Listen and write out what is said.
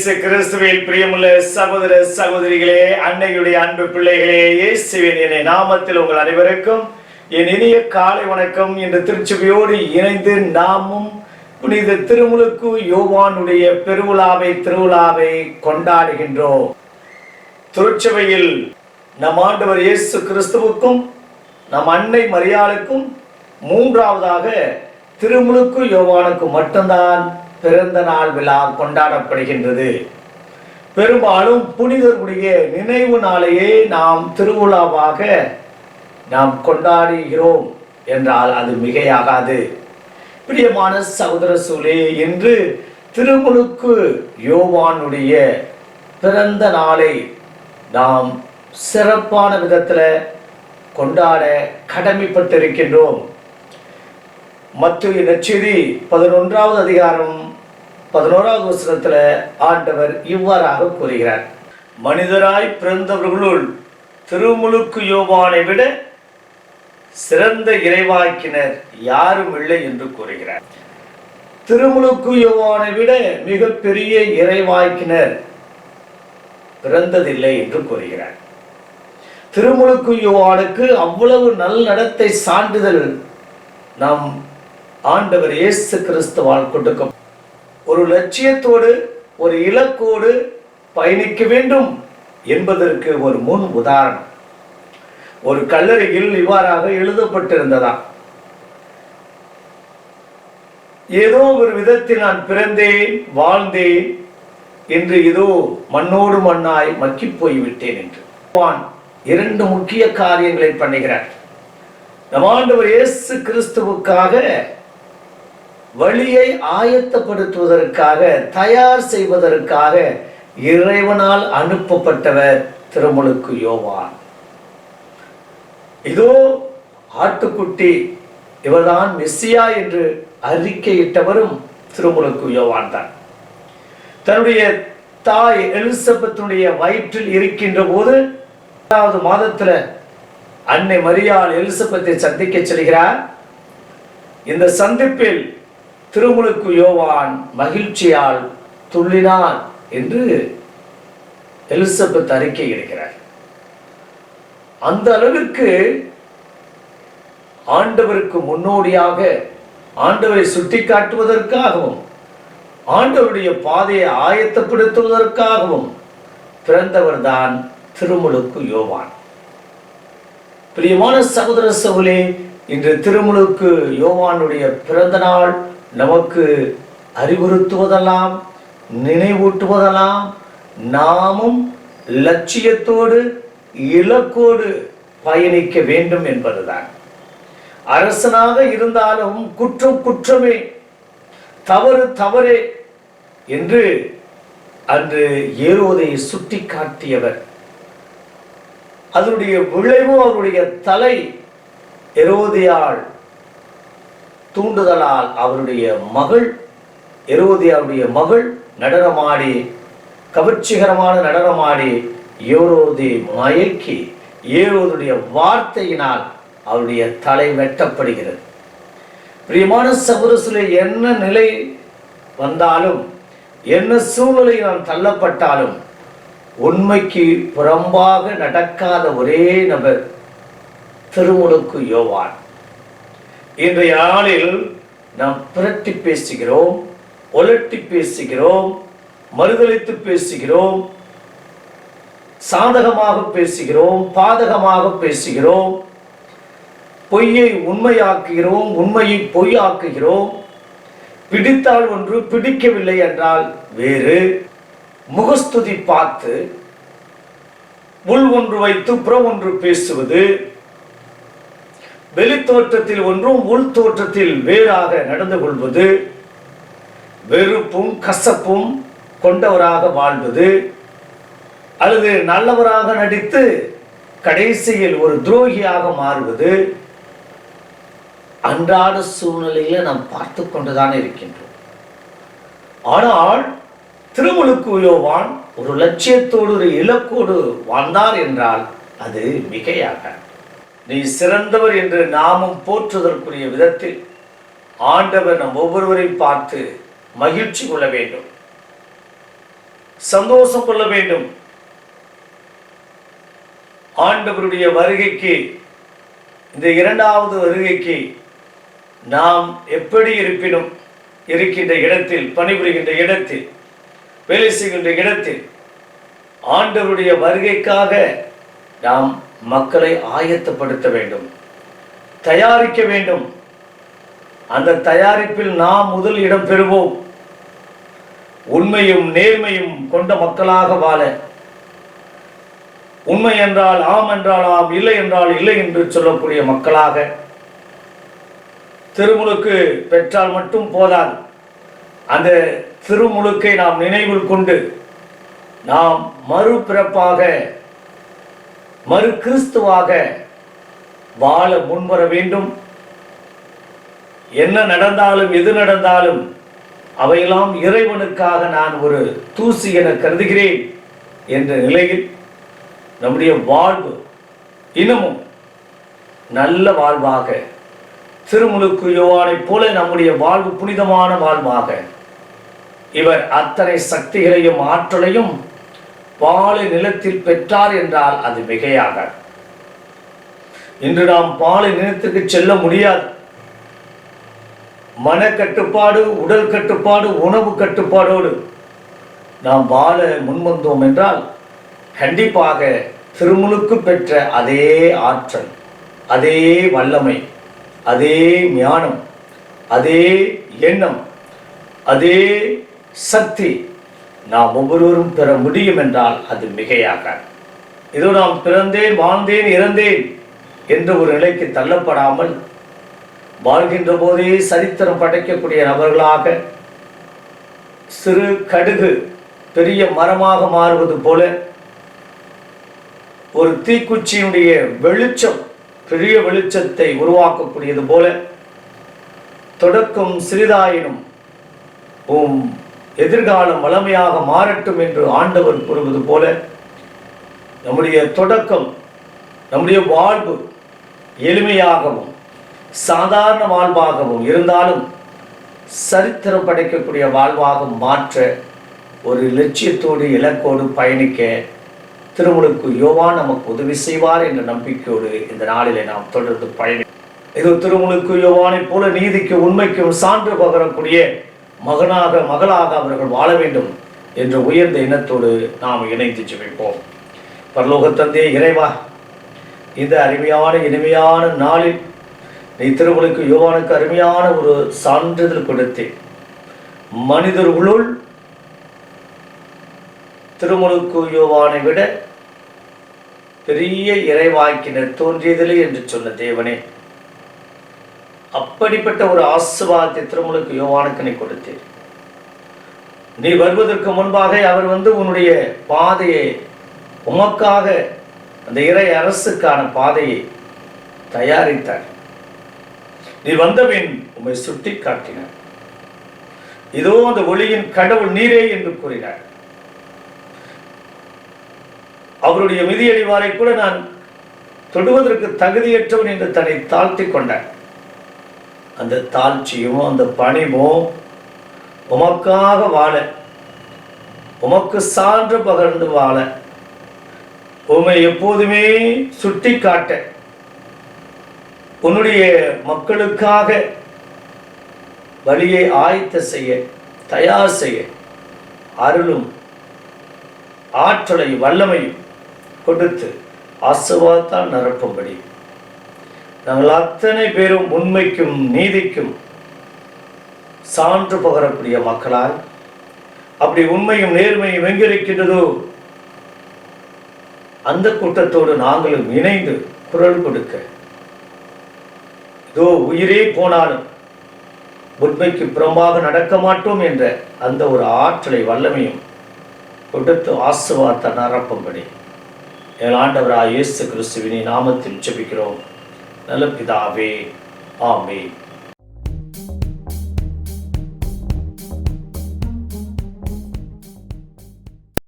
இயேசு கிறிஸ்துவில் பிரியமுள்ள சகோதர சகோதரிகளே, அன்னையுடைய அன்பு பிள்ளைகளே, இயேசுவின் இனிய நாமத்தில் உங்கள் அனைவருக்கும் என் இனிய காலை வணக்கம். இன்று திருச்சபையோடு இணைந்து நாமும் புனித திருமுழுக்கு யோவானுடைய திருவிழாவை கொண்டாடுகின்றோம். திருச்சபையில் நம் ஆண்டவர் இயேசு கிறிஸ்துவுக்கும் நம் அன்னை மரியாளுக்கும் மூன்றாவதாக திருமுழுக்கு யோவானுக்கு மட்டும்தான் பிறந்த நாள் விழா கொண்டாடப்படுகின்றது. பெரும்பாலும் புனிதருடைய நினைவு நாளையே நாம் திருவிழாவாக நாம் கொண்டாடுகிறோம் என்றால் அது மிகையாகாது. பிரியமான சகோதர சூழலே, இன்று திருமுழுக்கு யோவானுடைய பிறந்த நாளை நாம் சிறப்பான விதத்தில் கொண்டாட கடமைப்பட்டிருக்கின்றோம். மத்தேயு நற்செய்தி 11வது அதிகாரம் 11வது வசனத்தில் ஆண்டவர் இவ்வாறாக கூறுகிறார்: மனிதராய் பிறந்தவர்களுள் திருமுழுக்கு யோவானை விட சிறந்த இறைவாக்கினர் யாரும் இல்லை என்று கூறுகிறார். திருமுழுக்கு யோவானை விட மிகப்பெரிய இறைவாக்கினர் பிறந்ததில்லை என்று கூறுகிறார். திருமுழுக்கு யோவானுக்கு அவ்வளவு நல்நடத்தை சான்றிதழ் நம் ஆண்டவர் இயேசு கிறிஸ்துவால் கொடுக்கும். ஒரு லட்சியத்தோடு ஒரு இலக்கோடு பயணிக்க வேண்டும் என்பதற்கு ஒரு முன் உதாரணம் ஒரு கல்லறையில் இவ்வாறாக எழுதப்பட்டிருந்ததா: ஏதோ ஒரு விதத்தில் நான் பிறந்தேன், வாழ்ந்தேன், என்று ஏதோ மண்ணோடு மண்ணாய் மக்கி போய்விட்டேன் என்று. இரண்டு முக்கிய காரியங்களை பண்ணுகிறார். நம் ஆண்டவர் இயேசு கிறிஸ்துவுக்காக வழியை ஆயத்தப்படுத்துவதற்காக, தயார் செய்வதற்காக இறைவனால் அனுப்பப்பட்டவர் திருமுழுக்கு யோவான். இதோ ஆட்டுக்குட்டி, இவர்தான் மெசியா என்று அறிக்கையிட்டவரும் திருமுழுக்கு யோவான் தான். தன்னுடைய தாய் எலிசபெத்தினுடைய வயிற்றில் இருக்கின்ற போது 7வது மாதத்துல அன்னை மரியாள் எலிசபெத்தை சந்திக்க செல்கிறார். இந்த சந்திப்பில் திருமுழுக்கு யோவான் மகிழ்ச்சியால் துள்ளினார் என்று எலிசபெத் அறிக்கை இருக்கிறார். அந்த அளவிற்கு ஆண்டவருக்கு முன்னோடியாக, ஆண்டவரை சுட்டி காட்டுவதற்காகவும், ஆண்டவருடைய பாதையை ஆயத்தப்படுத்துவதற்காகவும் பிறந்தவர் தான் திருமுழுக்கு யோவான். பிரியமான சகோதர சகோதரே, இன்று திருமுழுக்கு யோவானுடைய பிறந்த நாள் நமக்கு அறிவுறுத்துவதெல்லாம், நினைவூட்டுவதெல்லாம், நாமும் லட்சியத்தோடு இலக்கோடு பயணிக்க வேண்டும் என்பதுதான். அரசனாக இருந்தாலும் குற்றம் குற்றமே, தவறு தவறே என்று அன்று ஏரோதை சுட்டி காட்டியவர். அதனுடைய விளைவு அவருடைய தலை எரோதியாள் தூண்டுதலால் அவருடைய மகள், எரோதியாளுடைய மகள் நடனமாடி, கவர்ச்சிகரமான நடனமாடி ஏரோதை மயக்கி, ஏரோதுடைய வார்த்தையினால் அவருடைய தலை வெட்டப்படுகிறது. பிரியமான சகோதரர்களே, என்ன நிலை வந்தாலும், என்ன சூழ்நிலை நாம் தள்ளப்பட்டாலும், உண்மைக்கு புறம்பாக நடக்காத ஒரே நபர் திருமுழுக்கு யோவான். இன்றைய நாளில் நாம் புரட்டி பேசுகிறோம், ஒலட்டி பேசுகிறோம், மறுதலித்து பேசுகிறோம், சாதகமாக பேசுகிறோம், பாதகமாக பேசுகிறோம், பொய்யை உண்மையாக்குகிறோம், உண்மையை பொய்யாக்குகிறோம், பிடித்தால் ஒன்று, பிடிக்கவில்லை என்றால் வேறு, முகஸ்துதி பார்த்து உள் ஒன்று வைத்து புறம் ஒன்று பேசுவது, வெளித்தோற்றத்தில் ஒன்றும் உள் தோற்றத்தில் வேறாக நடந்து கொள்வது, வெறுப்பும் கசப்பும் கொண்டவராக வாழ்வது, அல்லது நல்லவராக நடித்து கடைசியில் ஒரு துரோகியாக மாறுவது அன்றாட சூழ்நிலையில நாம் பார்த்து கொண்டுதான் இருக்கின்றோம். ஆனால் திருமுழுக்கு யோவான் ஒரு லட்சியத்தோடு, ஒரு இலக்கோடு வாழ்ந்தார் என்றால் அது மிகையாக. நீ சிறந்தவர் என்று நாமும் போற்றுவதற்குரிய விதத்தில் ஆண்டவர் நம் ஒவ்வொருவரை பார்த்து மகிழ்ச்சி கொள்ள வேண்டும். சந்தோஷம் கொள்ள வேண்டும். ஆண்டவருடைய வருகைக்கு, இந்த இரண்டாவது வருகைக்கு நாம் எப்படி இருப்பினும் இருக்கின்ற இடத்தில், பணிபுரிகின்ற இடத்தில், வேலை செய்கின்ற இடத்தில் ஆண்டவருடைய வருகைக்காக நாம் மக்களை ஆயத்தப்படுத்த வேண்டும், தயாரிக்க வேண்டும். அந்த தயாரிப்பில் நாம் முதல் இடம் பெறுவோம். உண்மையும் நேர்மையும் கொண்ட மக்களாக வாழ, உண்மை என்றால் ஆம் என்றால் ஆம், இல்லை என்றால் இல்லை என்று சொல்லக்கூடிய மக்களாக, திருமுழுக்கு பெற்றால் மட்டும் போதாது, அந்த திருமுழுக்கை நாம் நினைவில் கொண்டு நாம் மறுபிறப்பாக, மறு கிறிஸ்துவாக வாழ முன்வர வேண்டும். என்ன நடந்தாலும் எது நடந்தாலும் அவையெல்லாம் இறைவனுக்காக நான் ஒரு தூசி என கருதுகிறேன் என்ற நிலையில் நம்முடைய வாழ்வு இன்னமும் நல்ல வாழ்வாக, திருமுழுக்கு யோவானைப் போல நம்முடைய வாழ்வு புனிதமான வாழ்வாக, இவர் அத்தனை சக்திகளையும் ஆற்றலையும் பாலை நிலத்தில் பெற்றார் என்றால் அது மிகையாக. இன்று நாம் பாலை நிலத்துக்கு செல்ல முடியாது. மனக்கட்டுப்பாடு, உடல் கட்டுப்பாடு, உணவு கட்டுப்பாடோடு நாம் வாழ முன்வந்தோம் என்றால் கண்டிப்பாக திருமுழுக்கு பெற்ற அதே ஆற்றல், அதே வல்லமை, அதே ஞானம், அதே எண்ணம், அதே சக்தி நாம் ஒவ்வொருவரும் பெற முடியும் என்றால் அது மிகையாக. இதோ நாம் பிறந்தேன், வாழ்ந்தேன், இறந்தேன் என்ற ஒரு நிலைக்கு தள்ளப்படாமல் வாழ்கின்ற போதே சரித்திரம் படைக்கக்கூடிய நபர்களாக, சிறு கடுகு பெரிய மரமாக மாறுவது போல, ஒரு தீக்குச்சியினுடைய வெளிச்சம் பெரிய வெளிச்சத்தை உருவாக்கக்கூடியது போல, தொடக்கம் சிறிதாயினும் எதிர்காலம் வளமையாக மாறட்டும் என்று ஆண்டவர் கூறுவது போல, நம்முடைய தொடக்கம், நம்முடைய வாழ்வு எளிமையாகவும் சாதாரண வாழ்வாகவும் இருந்தாலும் சரித்திரம் படைக்கக்கூடிய வாழ்வாக மாற்ற ஒரு லட்சியத்தோடு இலக்கோடு பயணிக்க திருமுழுக்கு யோவான் நமக்கு உதவி செய்வார் என்ற நம்பிக்கையோடு இந்த நாளிலே நாம் தொடர்ந்து பயணி. இது திருமுழுக்கு யோவானைப் போல நீதிக்கு உண்மைக்கும் சான்று பகரக்கூடிய மகனாக மகளாக அவர்கள் வாழ வேண்டும் என்ற உயர்ந்த எண்ணத்தோடு நாம் இணைந்து ஜெபிப்போம். பரலோக தந்தையே இறைவா, இந்த அருமையான இனிமையான நாளில் நீ திருமுழுக்கு யோவானுக்கு அருமையான ஒரு சான்றிதழ் கொடுத்து, மனிதர்களுள் திருமுழுக்கு யோவானை விட பெரிய இறைவாக்கினர் தோன்றியதில்லை என்று சொன்ன தேவனே, அப்படிப்பட்ட ஒரு ஆசீர்வாதத்தை திருமுழுக்கு யோவானுக்கு நீ கொடுத்தீர். நீ வருவதற்கு முன்பாக அவர் உன்னுடைய பாதையை, உமக்காக அந்த இறை அரசுக்கான பாதையை தயாரித்தார். நீ வந்தபின் உம்மை சுட்டி காட்டினார். இதோ அந்த ஒளியின் கடவுள் நீரே என்று கூறினார். அவருடைய மிதியடிவாரை கூட நான் தொடுவதற்கு தகுதியற்றவன் என்று தன்னை தாழ்த்தி கொண்டார். அந்த தாழ்ச்சியும் அந்த பணிவும் உமக்காக வாழ, உமக்கு சான்று பகர்ந்து வாழ, உம்மை எப்போதுமே சுட்டி காட்ட, உன்னுடைய மக்களுக்காக வழியை ஆயத்த செய்ய, தயார் செய்ய அருளும் ஆற்றலை வல்லமையும் கொடுத்து ஆசீர்வாதத்தால் நிரப்பும்படி நாங்கள் அத்தனை பேரும் உண்மைக்கும் நீதிக்கும் சான்று பகரக்கூடிய மக்களால், அப்படி உண்மையும் நேர்மையும் எங்கிருக்கின்றதோ அந்த கூட்டத்தோடு நாங்களும் இணைந்து குரல் கொடுக்க, இதோ உயிரே போனாலும் உண்மைக்கு புறம்பாக நடக்க மாட்டோம் என்ற அந்த ஒரு ஆற்றலை வல்லமையும் கொடுத்து ஆசீர்வாதத்தை நிரப்பும்படி எங்கள் ஆண்டவராகிய இயேசு கிறிஸ்துவின் நாமத்தில் ஜெபிக்கிறோம் நல்ல பிதாவே, ஆமென்.